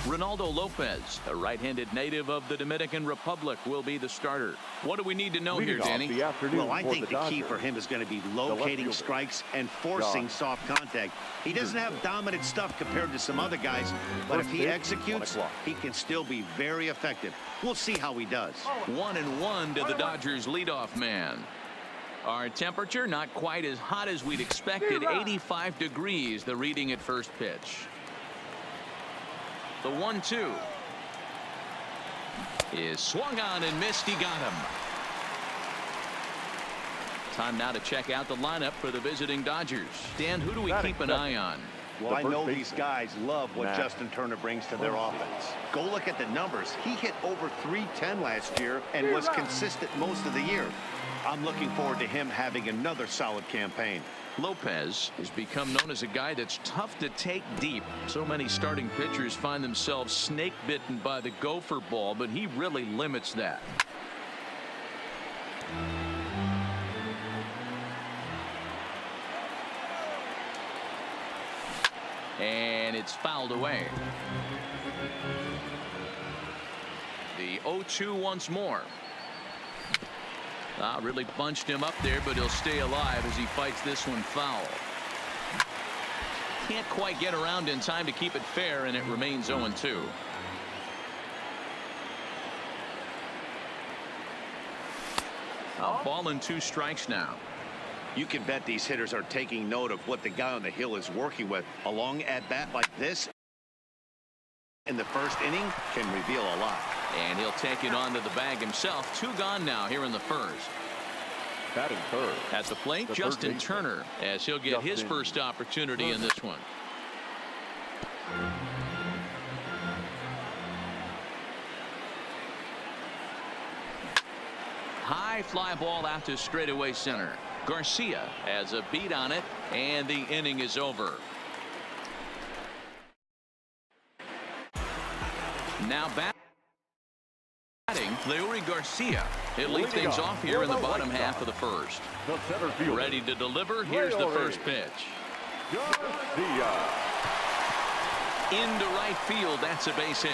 Ronaldo Lopez, a right-handed native of the Dominican Republic, will be the starter. What do we need to know here, Danny? Well, I think the key for him is going to be locating strikes and forcing soft contact. He doesn't have dominant stuff compared to some other guys, but if he executes, he can still be very effective. We'll see how he does. 1-1 to the Dodgers leadoff man. Our temperature not quite as hot as we'd expected. 85 degrees, the reading at first pitch. The 1-2 is swung on and missed. He got him. Time now to check out the lineup for the visiting Dodgers. Dan, who do we keep an eye on? Well, I know these guys love what Justin Turner brings to their offense. Go look at the numbers. He hit over .310 last year and was consistent most of the year. I'm looking forward to him having another solid campaign. Lopez has become known as a guy that's tough to take deep. So many starting pitchers find themselves snake bitten by the gopher ball, but he really limits that. And it's fouled away. The 0-2 once more. Really bunched him up there, but he'll stay alive as he fights this one foul. Can't quite get around in time to keep it fair, and it remains 0-2. A ball and 2 strikes now. You can bet these hitters are taking note of what the guy on the hill is working with. A long at bat like this in the first inning can reveal a lot. And he'll take it onto the bag himself. 2 gone now here in the first. Batting third. At the plate, Justin Turner, as he'll get his first opportunity in this one. High fly ball out to straightaway center. Garcia has a beat on it, and the inning is over. Now batting Leury Garcia. He'll lead things off here in the bottom half of the first. Ready to deliver. Here's the first pitch. Into right field. That's a base hit.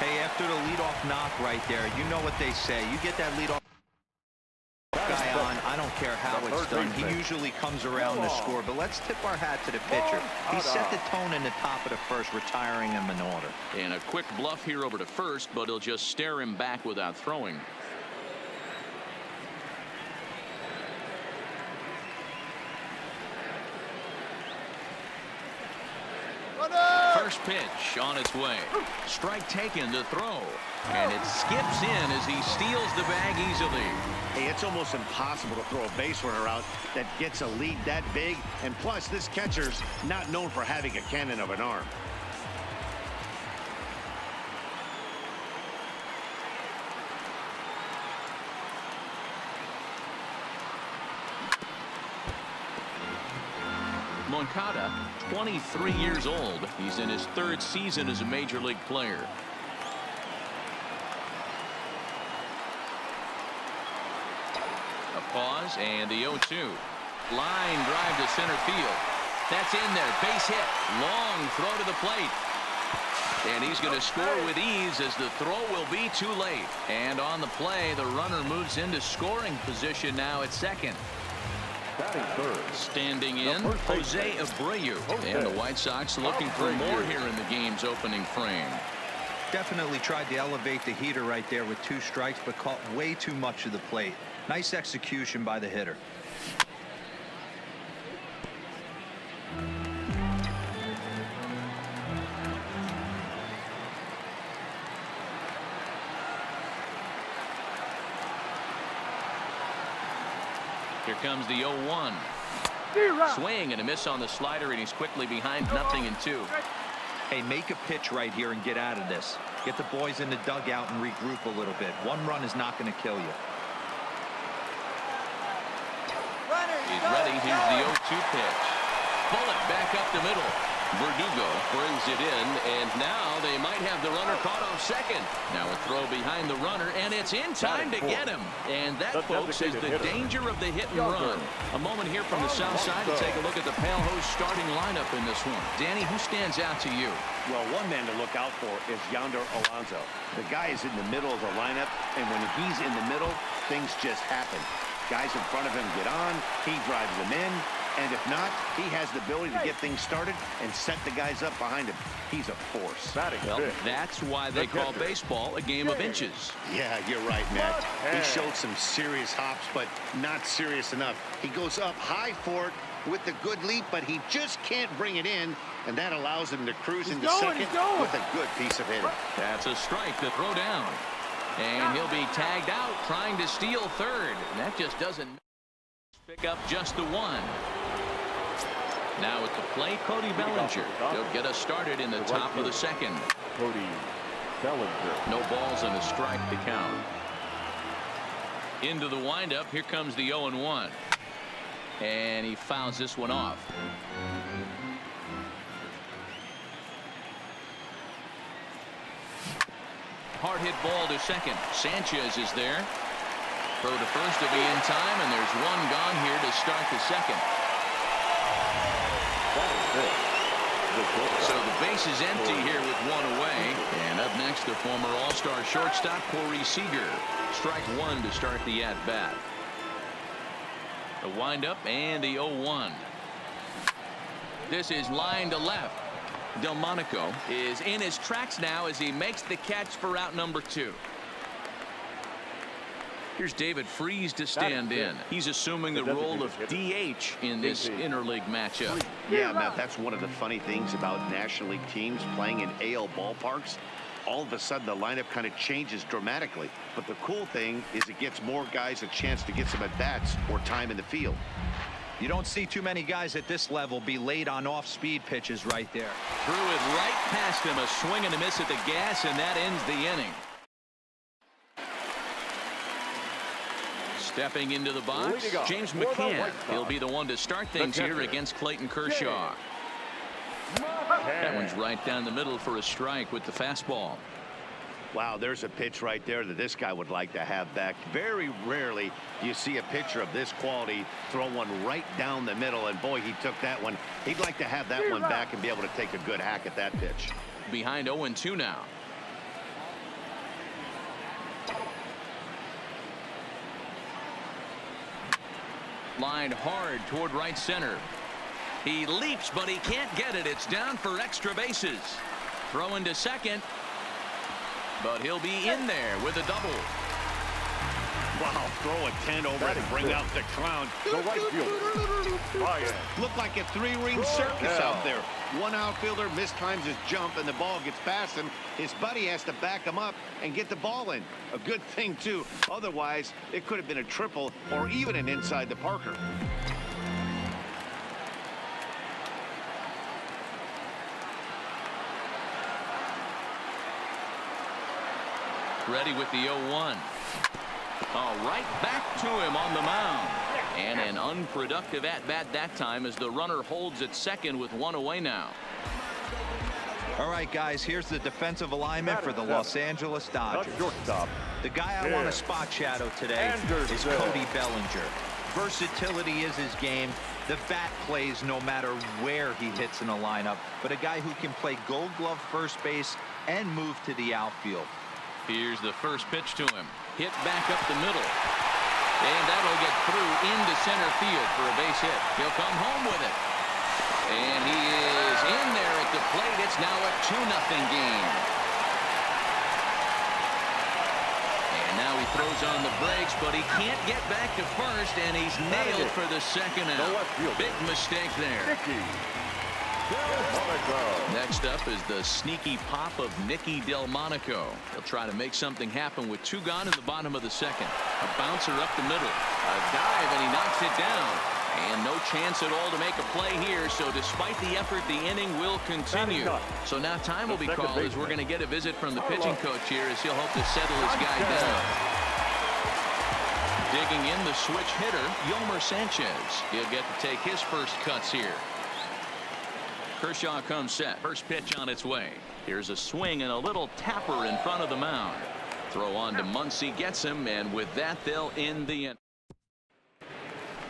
Hey, after the leadoff knock right there, you know what they say. You get that leadoff guy on, I don't care how it's done. He usually comes around to score, but let's tip our hat to the pitcher. He set the tone in the top of the first, retiring him in order. And a quick bluff here over to first, but he'll just stare him back without throwing. First pitch on its way. Strike taken to throw. And it skips in as he steals the bag easily. Hey, it's almost impossible to throw a base runner out that gets a lead that big. And plus, this catcher's not known for having a cannon of an arm. Moncada, 23 years old. He's in his 3rd season as a major league player. A pause and the 0-2. Line drive to center field. That's in there. Base hit. Long throw to the plate. And he's going to score with ease as the throw will be too late. And on the play, the runner moves into scoring position now at second. Standing in, Jose Abreu. And the White Sox looking for more here in the game's opening frame. Definitely tried to elevate the heater right there with 2 strikes, but caught way too much of the plate. Nice execution by the hitter. Here comes the 0-1. Swing and a miss on the slider, and he's quickly behind 0-2. Hey, make a pitch right here and get out of this. Get the boys in the dugout and regroup a little bit. 1 run is not going to kill you. He's ready. Here's the 0-2 pitch. Bullet back up the middle. Verdugo brings it in, and now they might have the runner caught off second. Now a throw behind the runner, and it's in time to get him. And that, folks, is the danger of the hit and run. A moment here from the south side to take a look at the Pale Hose starting lineup in this one. Danny, who stands out to you? Well, one man to look out for is Yonder Alonso. The guy is in the middle of the lineup, and when he's in the middle, things just happen. Guys in front of him get on, he drives them in. And if not, he has the ability to get things started and set the guys up behind him. He's a force. Well, that's why they call baseball a game of inches. Yeah, you're right, Matt. He showed some serious hops, but not serious enough. He goes up high for it with the good leap, but he just can't bring it in, and that allows him to cruise into second with a good piece of hitting. That's a strike to throw down. And he'll be tagged out trying to steal third. And that just doesn't pick up just the one. Now at the plate, Cody Bellinger. He'll get us started in the top of the second. Cody Bellinger. No balls and a strike to count. Into the windup. Here comes the 0-1. And he fouls this one off. Hard hit ball to second. Sanchez is there. Throw to first to be in time, and there's one gone here to start the second. So the base is empty here with one away. And up next, the former All-Star shortstop, Corey Seager. Strike one to start the at-bat. The windup and the 0-1. This is line to left. Delmonico is in his tracks now as he makes the catch for out number 2. Here's David Freese to stand in. He's assuming the role of DH in this interleague matchup. Yeah, Matt, that's one of the funny things about National League teams playing in AL ballparks. All of a sudden, the lineup kind of changes dramatically. But the cool thing is it gets more guys a chance to get some at-bats or time in the field. You don't see too many guys at this level be late on off-speed pitches right there. Threw it right past him, a swing and a miss at the gas, and that ends the inning. Stepping into the box, James McCann. He'll be the one to start things here against Clayton Kershaw. That one's right down the middle for a strike with the fastball. Wow, there's a pitch right there that this guy would like to have back. Very rarely you see a pitcher of this quality throw one right down the middle, and boy, he took that one. He'd like to have that one back and be able to take a good hack at that pitch. Behind 0-2 now. Lined hard toward right center. He leaps, but he can't get it. It's down for extra bases. Throwing to second. But he'll be in there with a double. Wow, throw a 10 over and bring out the clown. Looked like a three-ring circus out there. One outfielder mistimes his jump and the ball gets past him. His buddy has to back him up and get the ball in. A good thing, too. Otherwise, it could have been a triple or even an inside the Parker. Ready with the 0-1. Right back to him on the mound. And an unproductive at-bat that time as the runner holds at second with one away now. All right, guys, here's the defensive alignment for the Los Angeles Dodgers. The guy I want to spot shadow today is Cody Bellinger. Versatility is his game. The bat plays no matter where he hits in a lineup, but a guy who can play Gold Glove first base and move to the outfield. Here's the first pitch to him. Hit back up the middle. And that'll get through into center field for a base hit. He'll come home with it. And he is in there at the plate. It's now a 2-0 game. And now he throws on the brakes, but he can't get back to first, and he's nailed for the second out. Big mistake there. Next up is the sneaky pop of Nicky Delmonico. He'll try to make something happen with 2 gone in the bottom of the second. A bouncer up the middle. A dive, and he knocks it down. And no chance at all to make a play here, so despite the effort, the inning will continue. So now time will be called as we're going to get a visit from the pitching coach here as he'll hope to settle his guy down. Digging in the switch hitter, Yolmer Sanchez. He'll get to take his first cuts here. Kershaw comes set. First pitch on its way. Here's a swing and a little tapper in front of the mound. Throw on to Muncy, gets him, and with that they'll end the inning.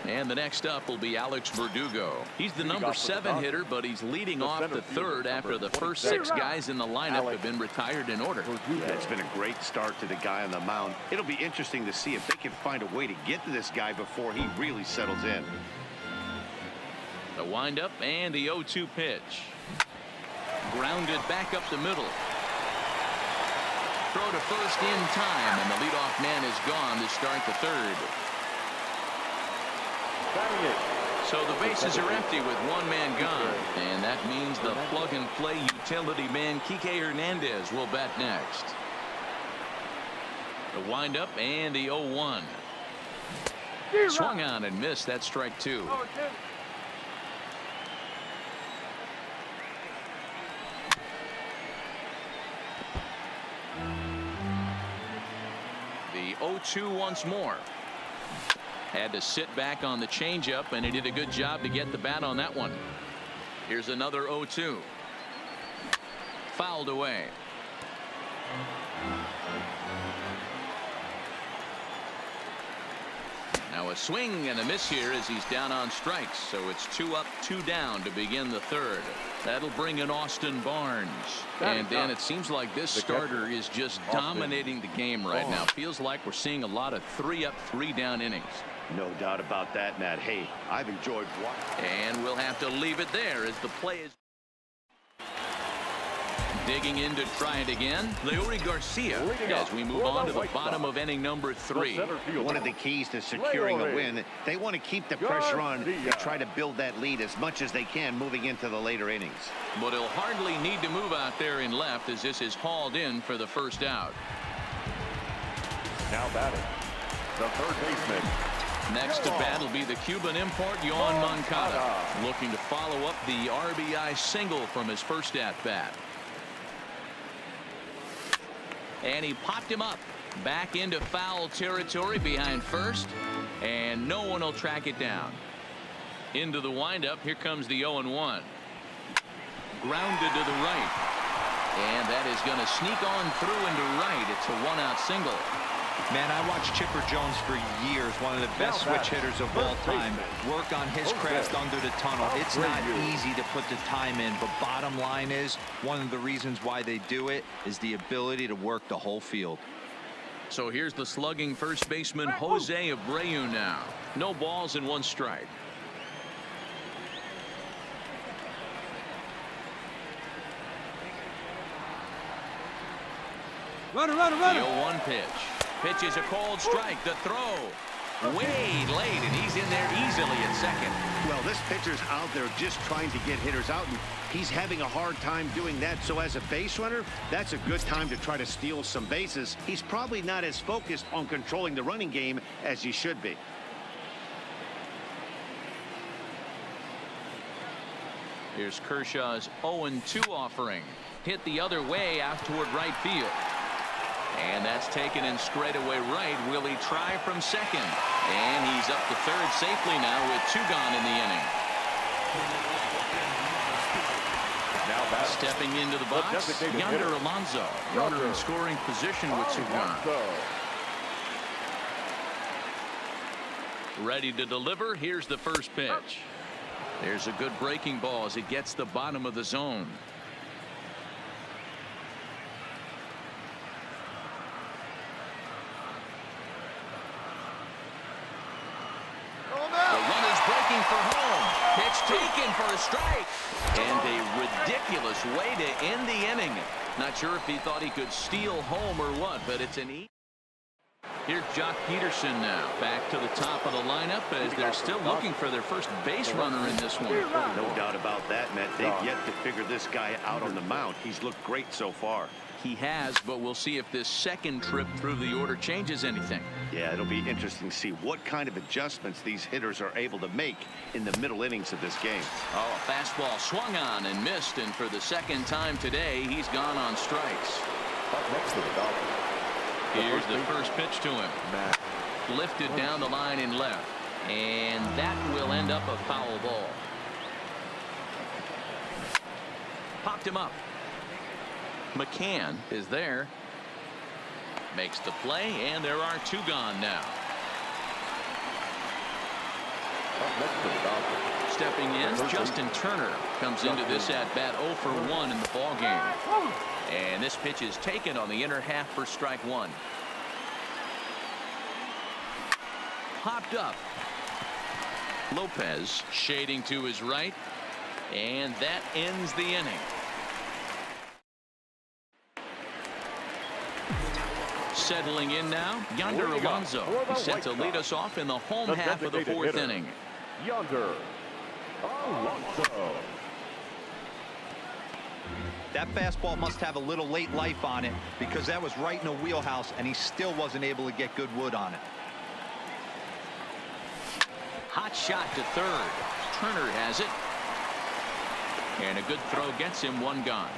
And the next up will be Alex Verdugo. He's the number 7 hitter, but he's leading off the third after the first 6 guys in the lineup have been retired in order. Yeah, it's been a great start to the guy on the mound. It'll be interesting to see if they can find a way to get to this guy before he really settles in. The windup and the 0-2 pitch. Grounded back up the middle. Throw to first in time, and the leadoff man is gone to start the third. So the bases are empty with one man gone, and that means the plug-and-play utility man Kike Hernandez will bat next. The windup and the 0-1. Swung on and missed. That's strike 2. The 0-2 once more. Had to sit back on the changeup, and he did a good job to get the bat on that one. Here's another 0-2. Fouled away. Now a swing and a miss here as he's down on strikes. So it's 2 up, 2 down to begin the third. That'll bring in Austin Barnes. And then it seems like this starter is just dominating the game right now. Feels like we're seeing a lot of 3 up, 3 down innings. No doubt about that, Matt. Hey, I've enjoyed watching. And we'll have to leave it there as the play is digging in to try it again. Leori Garcia as we move on to the bottom of inning number 3. One of the keys to securing a win, they want to keep the pressure on and try to build that lead as much as they can moving into the later innings. But he'll hardly need to move out there in left as this is hauled in for the first out. Now batting, the third baseman. Next to bat will be the Cuban import Yoan Moncada, looking to follow up the RBI single from his first at bat. And he popped him up back into foul territory behind first, and no one will track it down. Into the windup. Here comes the 0-1. Grounded to the right, and that is going to sneak on through into right. It's a 1-out single. Man, I watched Chipper Jones for years, one of the best switch hitters of all time. Work on his craft under the tunnel. It's not easy to put the time in, but bottom line is, one of the reasons why they do it is the ability to work the whole field. So here's the slugging first baseman Jose Abreu now. No balls and 1 strike. Runner. The 0-1 pitch. Pitch is a cold strike. The throw way late, and he's in there easily at second. Well, this pitcher's out there just trying to get hitters out, and he's having a hard time doing that. So as a base runner, that's a good time to try to steal some bases. He's probably not as focused on controlling the running game as he should be. Here's Kershaw's 0-2 offering. Hit the other way out toward right field. And that's taken in straightaway right. Will he try from second? And he's up to third safely now with 2 gone in the inning. Now stepping into the box, Yonder Alonso. Runner in scoring position with 2 gone. Ready to deliver. Here's the first pitch. There's a good breaking ball as it gets the bottom of the zone. For home. Pitch taken for a strike. And a ridiculous way to end the inning. Not sure if he thought he could steal home or what, but it's an easy. Here's Jock Peterson now. Back to the top of the lineup as they're still looking for their first base runner in this one. No doubt about that, Matt. They've yet to figure this guy out on the mound. He's looked great so far. He has, but we'll see if this second trip through the order changes anything. Yeah, it'll be interesting to see what kind of adjustments these hitters are able to make in the middle innings of this game. Oh, a fastball swung on and missed, and for the second time today, he's gone on strikes. Up next to the Dodgers. Here's the first pitch to him. Lifted down the line in left, and that will end up a foul ball. Popped him up. McCann is there. Makes the play, and there are 2 gone now. Stepping in, Justin Turner comes into this at-bat 0 for 1 in the ball game. And this pitch is taken on the inner half for strike 1. Popped up. Lopez shading to his right, and that ends the inning. Settling in now, Yonder Alonso. He's set to lead us off in the home half of the 4th inning. Yonder Alonso. That fastball must have a little late life on it, because that was right in the wheelhouse, and he still wasn't able to get good wood on it. Hot shot to third. Turner has it. And a good throw gets him 1 gone.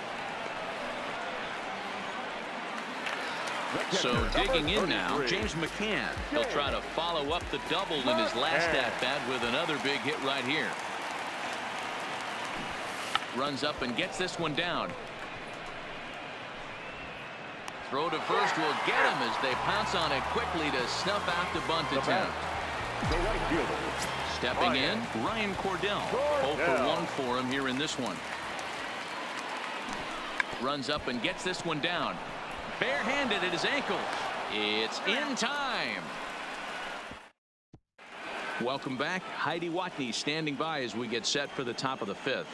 So digging in now, James McCann. He'll try to follow up the double in his last at-bat with another big hit right here. Runs up and gets this one down. Throw to first will get him as they pounce on it quickly to snuff out the bunt attempt. The right fielder. Stepping in, Ryan Cordell. 0 for 1 for him here in this one. Runs up and gets this one down. Barehanded at his ankle. It's in time. Welcome back. Heidi Watney standing by as we get set for the top of the 5th.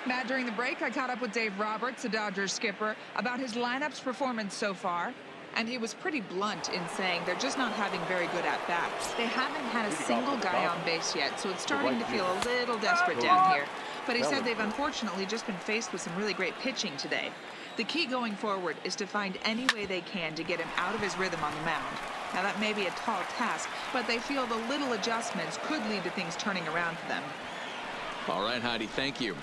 Matt, during the break, I caught up with Dave Roberts, the Dodgers skipper, about his lineup's performance so far. And he was pretty blunt in saying they're just not having very good at-bats. They haven't had a single guy on base yet, so it's starting to feel a little desperate down here. But he said they've unfortunately just been faced with some really great pitching today. The key going forward is to find any way they can to get him out of his rhythm on the mound. Now, that may be a tall task, but they feel the little adjustments could lead to things turning around for them. All right, Heidi, thank you.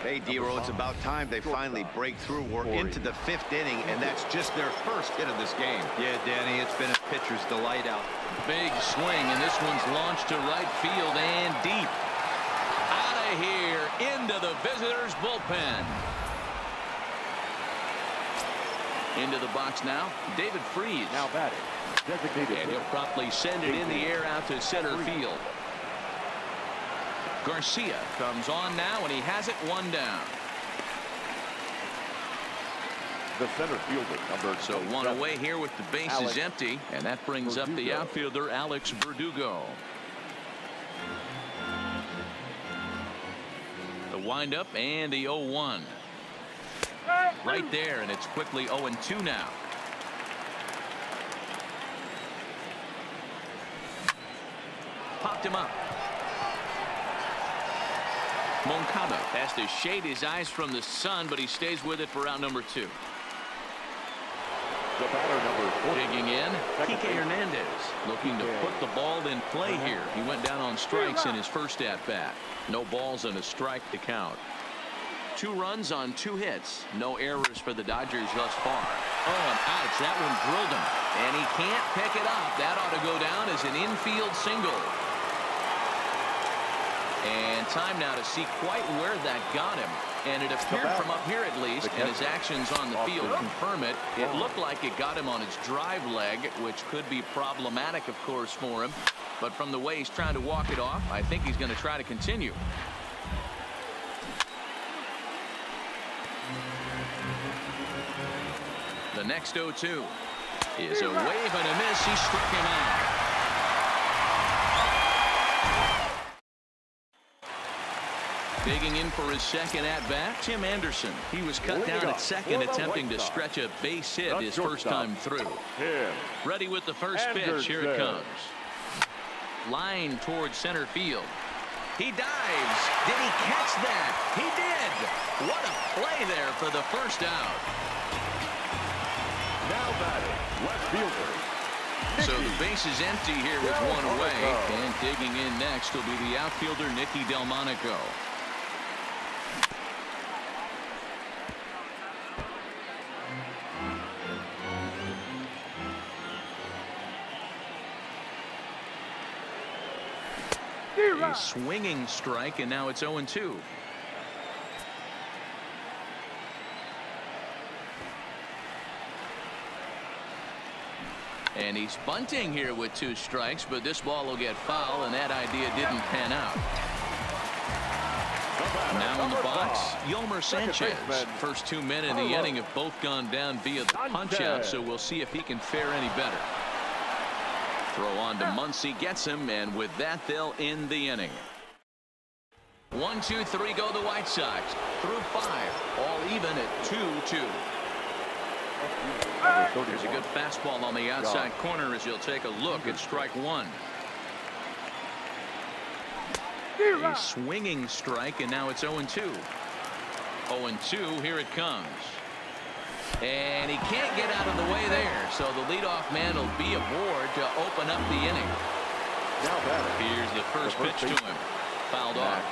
Hey, D-Roll, it's about time they finally break through. We're into the 5th inning, and that's just their first hit of this game. Yeah, Danny, it's been a pitcher's delight out. Big swing, and this one's launched to right field and deep. Out of here, into the visitors' bullpen. Into the box now, David Freese. Now batting. Designated. And he'll promptly send it in the air out to center field. Garcia comes on now, and he has it 1 down. The center fielder, number So 1 away here with the bases empty, and that brings up the outfielder Alex Verdugo. The windup and the 0-1. Right there, and it's quickly 0-2 now. Popped him up. Moncada has to shade his eyes from the sun, but he stays with it for out number 2. The batter, number 40. Digging in, Kike Hernandez looking to put the ball in play here. He went down on strikes in his first at-bat. No balls and a strike to count. 2 runs on 2 hits. No errors for the Dodgers thus far. Oh, and ouch, that one drilled him. And he can't pick it up. That ought to go down as an infield single. And time now to see quite where that got him. And it appeared from up here at least, and his actions on the field confirm it. It looked like it got him on his drive leg, which could be problematic, of course, for him. But from the way he's trying to walk it off, I think he's going to try to continue. The next 0-2 is a wave and a miss. He struck him out. Digging in for his second at-bat, Tim Anderson. He was cut down at second, attempting to stretch a base hit his first time through. Ready with the first pitch. Here it comes. Line towards center field. He dives. Did he catch that? He did. What a play there for the first out. Now batting, left fielder. So the base is empty here with 1 away. And digging in next will be the outfielder, Nicky Delmonico. A swinging strike, and now it's 0-2. And he's bunting here with 2 strikes, but this ball will get foul, and that idea didn't pan out. Now in the box, Yolmer Sanchez. First 2 men in the inning have both gone down via the punch-out, so we'll see if he can fare any better. Throw on to Muncy, gets him, and with that, they'll end the inning. 1, 2, 3 go the White Sox. Through 5, all even at 2-2. There's a good fastball on the outside corner as he'll take a look at strike 1. A swinging strike, and now it's 0-2. 0-2, here it comes. And he can't get out of the way there, so the leadoff man will be aboard to open up the inning. Here's the first pitch to him. Fouled off.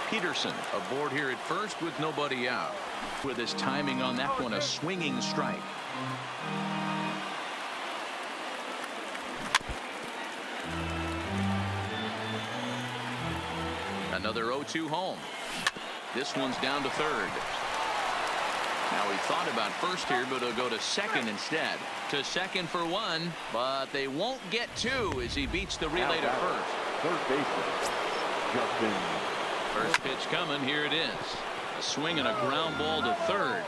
Peterson aboard here at first with nobody out. With his timing on that one, a swinging strike. Another 0-2 home. This one's down to third. Now he thought about first here, but he'll go to second instead. To second for 1, but they won't get 2 as he beats the relay to first. Third baseman, Justin. First pitch coming. Here it is. A swing and a ground ball to third.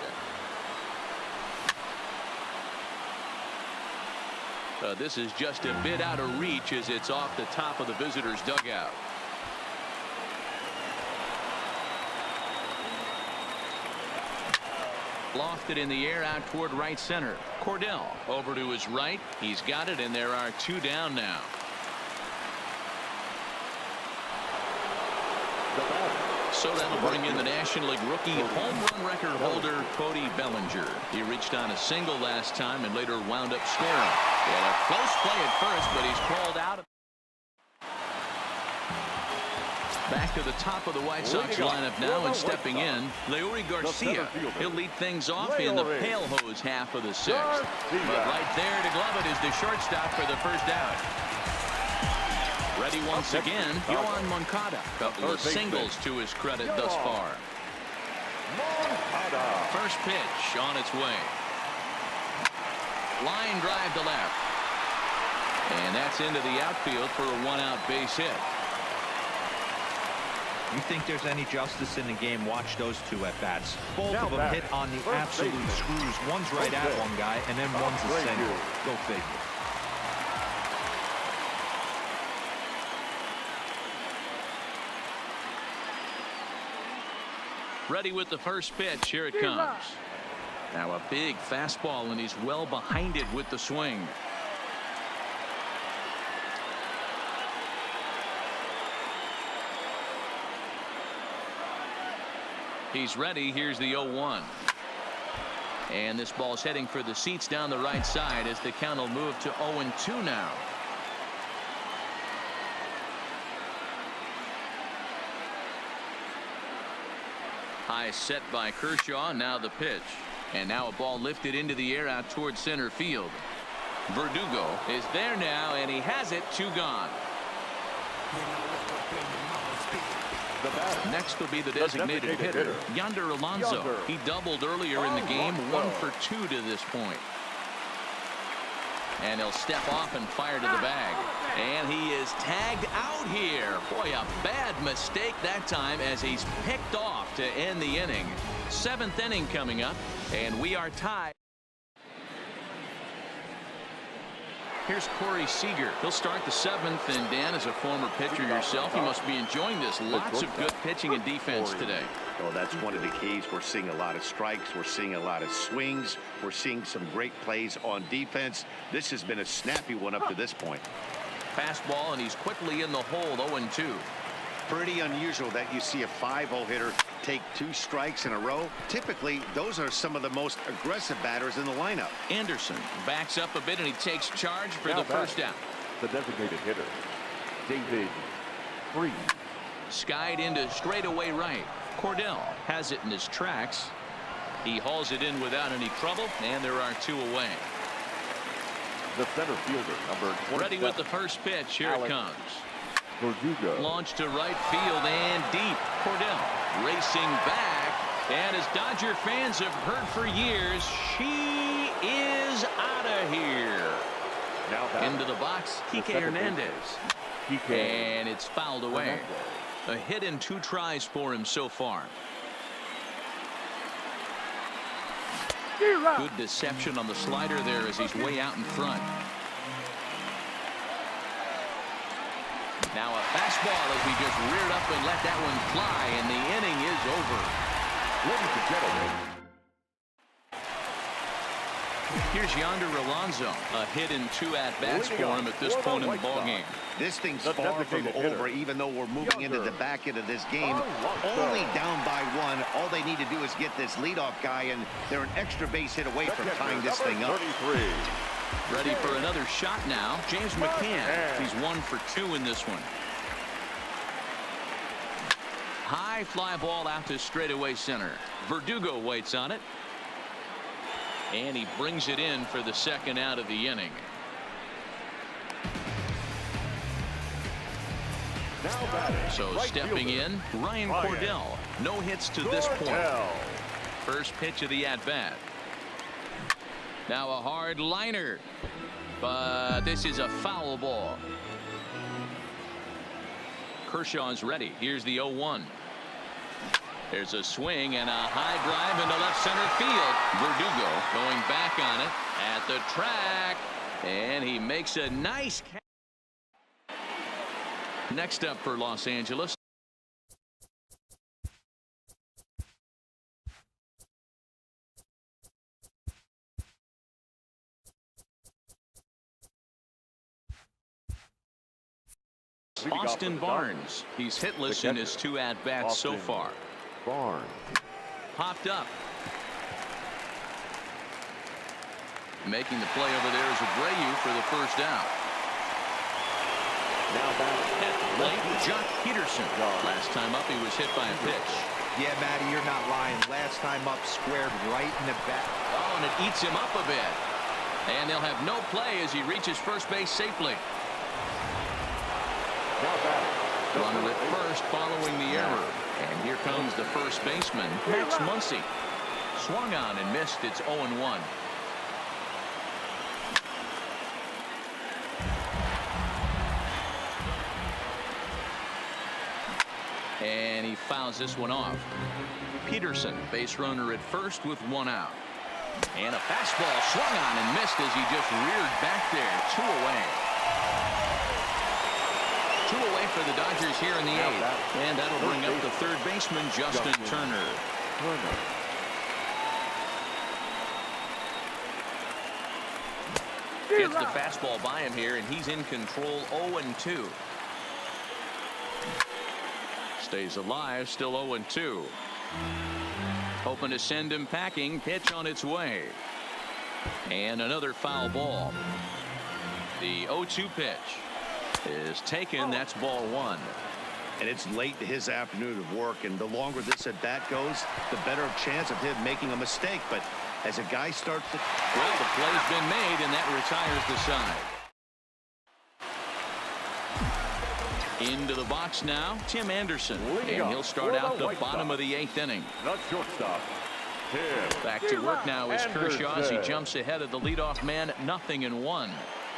This is just a bit out of reach as it's off the top of the visitors' dugout. Lofted in the air out toward right center. Cordell over to his right. He's got it, and there are 2 down now. So that'll bring in the National League rookie home run record holder Cody Bellinger. He reached on a single last time and later wound up scoring. And a close play at first, but he's called out. Back to the top of the White Sox lineup now, and stepping in, Leury Garcia. He'll lead things off in the pale hose half of the 6th. But right there to glove it is the shortstop for the first out. Ready once again, Yohan Moncada. Couple of singles to his credit thus far. First pitch on its way. Line drive to left. And that's into the outfield for a 1-out base hit. You think there's any justice in the game? Watch those 2 at-bats. Both of them hit on the absolute screws. One's right at one guy, and then one's a single. Go figure. Ready with the first pitch. Here it comes. Now a big fastball, and he's well behind it with the swing. He's ready. Here's the 0-1. And this ball's heading for the seats down the right side as the count will move to 0-2 now. High set by Kershaw. Now the pitch. And now a ball lifted into the air out towards center field. Verdugo is there now, and he has it. 2 gone. Next will be the designated hitter, Yonder Alonso. He doubled earlier in the game, 1 for 2 to this point. And he'll step off and fire to the bag. And he is tagged out here. Boy, a bad mistake that time as he's picked off to end the inning. 7th inning coming up, and we are tied. Here's Corey Seager. He'll start the 7th, and Dan, as a former pitcher yourself, you must be enjoying this. Lots of good pitching and defense today. Well, that's one of the keys. We're seeing a lot of strikes. We're seeing a lot of swings. We're seeing some great plays on defense. This has been a snappy one up to this point. Fastball, and he's quickly in the hole. 0-2. Pretty unusual that you see a 5-hole hitter take 2 strikes in a row. Typically, those are some of the most aggressive batters in the lineup. Anderson backs up a bit, and he takes charge for the first out. The designated hitter, David Freese. Skied into straightaway right. Cordell has it in his tracks. He hauls it in without any trouble, and there are 2 away. The center fielder, number 27. Ready with the first pitch. Here it comes. Verdugo. Launched to right field and deep. Cordell racing back, And as Dodger fans have heard for years, she is out of here. Now into the box, Kike Hernandez. And it's fouled away. A hit in 2 tries for him so far. Good deception on the slider there as he's way out in front. Now a fastball as he just reared up and let that one fly, and the inning is over. Ladies and gentlemen. Here's Yonder Alonso. A hit in 2 at-bats for him at this point in the ballgame. This thing's far from over, even though we're moving into the back end of this game. Only down by 1. All they need to do is get this leadoff guy, and they're an extra base hit away from tying this thing up. Ready for another shot now. James McCann. He's 1 for 2 in this one. High fly ball out to straightaway center. Verdugo waits on it. And he brings it in for the second out of the inning. So stepping in, Ryan Cordell. No hits to this point. First pitch of the at-bat. Now a hard liner. But this is a foul ball. Kershaw's ready. Here's the 0-1. There's a swing and a high drive into left center field. Verdugo going back on it at the track. And he makes a nice catch. Next up for Los Angeles. Austin Barnes. He's hitless in his 2 at-bats so far. Barnes. Popped up. Making the play over there is Abreu for the first out. Now back at the plate, Jock Peterson. Last time up, he was hit by a pitch. Yeah, Matty, you're not lying. Last time up, squared right in the back. Oh, and it eats him up a bit. And they'll have no play as he reaches first base safely. Runner at first following the error. And here comes the first baseman, Max Muncy. Swung on and missed. It's 0-1. And he fouls this one off. Peterson, base runner at first with 1 out. And a fastball swung on and missed as he just reared back there. 2 away. 2 away for the Dodgers here in the 8th. And that'll bring up the third baseman, Justin Turner. Gets the fastball by him here, and he's in control. 0-2. Stays alive, still 0-2. Hoping to send him packing. Pitch on its way. And another foul ball. The 0-2 pitch is taken. That's ball 1. And it's late in his afternoon of work, and the longer this at bat goes, the better chance of him making a mistake. But as a guy starts to... Well, the play's been made, and that retires the side. Into the box now, Tim Anderson. And he'll start out the bottom of the 8th inning. The shortstop. Back to work now is Kershaw as he jumps ahead of the leadoff man. 0-1.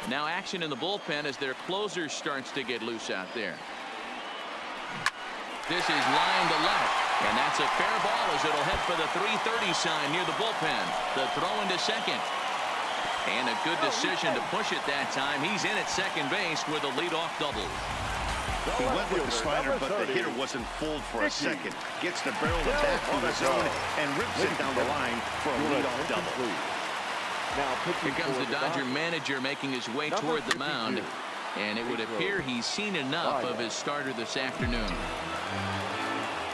Now action in the bullpen as their closer starts to get loose out there. This is line to left, and that's a fair ball as it'll head for the 330 sign near the bullpen. The throw into second. And a good decision to push it that time. He's in at second base with a leadoff double. He went with the slider, but the hitter wasn't fooled for a second. Gets the barrel of the bat through the zone and rips it down the line for a leadoff double. Here comes the Dodger manager making his way toward the mound. And it would appear he's seen enough of his starter this afternoon.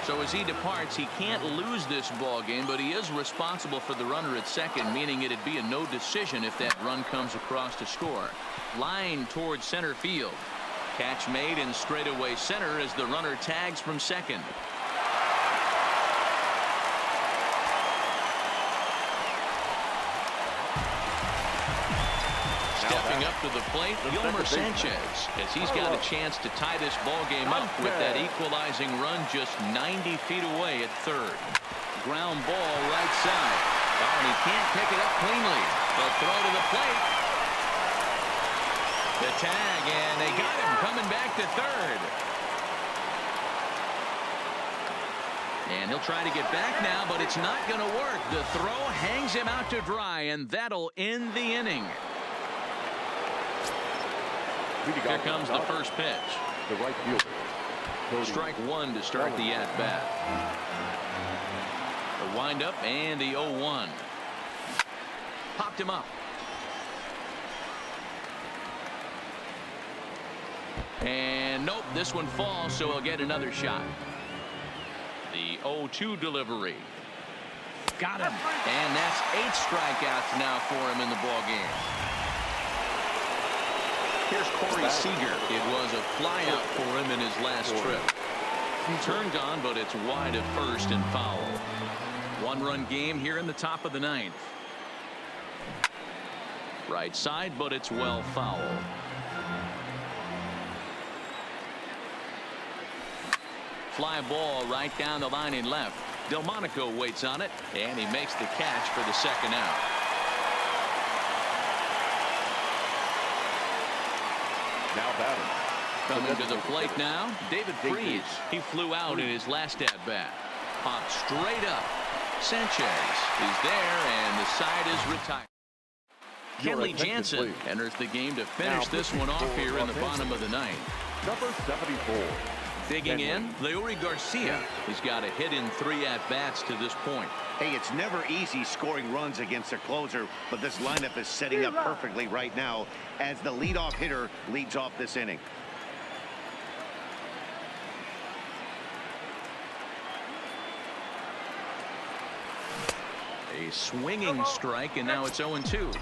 So as he departs, he can't lose this ball game, but he is responsible for the runner at second, meaning it'd be a no decision if that run comes across to score. Line towards center field. Catch made in straightaway center as the runner tags from second. Stepping up to the plate, Yolmer Sanchez, as he's got a chance to tie this ball game up with that equalizing run just 90 feet away at third. ground ball right side. Oh, and he can't pick it up cleanly. The throw to the plate. The tag, and they got him coming back to third. And he'll try to get back now, but it's not going to work. The throw hangs him out to dry, and that'll end the inning. Here comes the first pitch. The right fielder. Strike one to start the at-bat. The windup and the 0-1. Popped him up. And nope, this one falls, so he'll get another shot. The 0-2 delivery. Got him. And that's 8 strikeouts now for him in the ball game. Here's Corey Seager. It was a flyout for him in his last trip. Turned on, but it's wide at first and foul. One-run game here in the top of the 9th. Right side, but it's well foul. Fly ball right down the line in left. Delmonico waits on it, and he makes the catch for the second out. Now batting. Coming to the plate now, David Freese. He flew out in his last at-bat. Popped straight up. Sanchez is there, and the side is retired. Kenley Jansen enters the game to finish this one off here in the bottom of the 9th. Number 74. Digging in, Leury Garcia. He's got a hit in 3 at-bats to this point. Hey, it's never easy scoring runs against a closer, but this lineup is setting up perfectly right now as the leadoff hitter leads off this inning. A swinging strike, and now it's 0-2.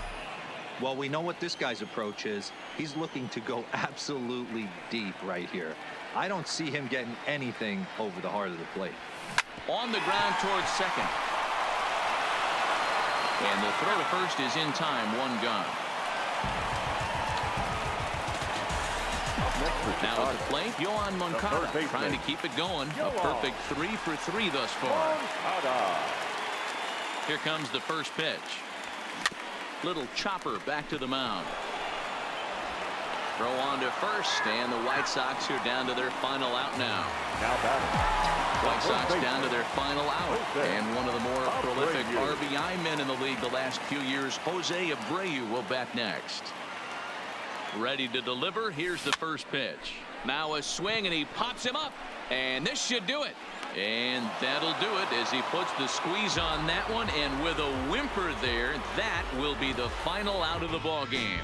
Well, we know what this guy's approach is. He's looking to go absolutely deep right here. I don't see him getting anything over the heart of the plate. On the ground towards second. And the throw to first is in time, 1 gone. Now at the plate, Yohan Moncada trying to keep it going. A perfect 3 for 3 thus far. Here comes the first pitch. Little chopper back to the mound. Throw on to first, and the White Sox are down to their final out now. Now batting. White Sox down to their final out. And one of the more prolific RBI men in the league the last few years, Jose Abreu, will bat next. Ready to deliver. Here's the first pitch. Now a swing, and he pops him up. And this should do it. And that'll do it as he puts the squeeze on that one. And with a whimper there, that will be the final out of the ball game.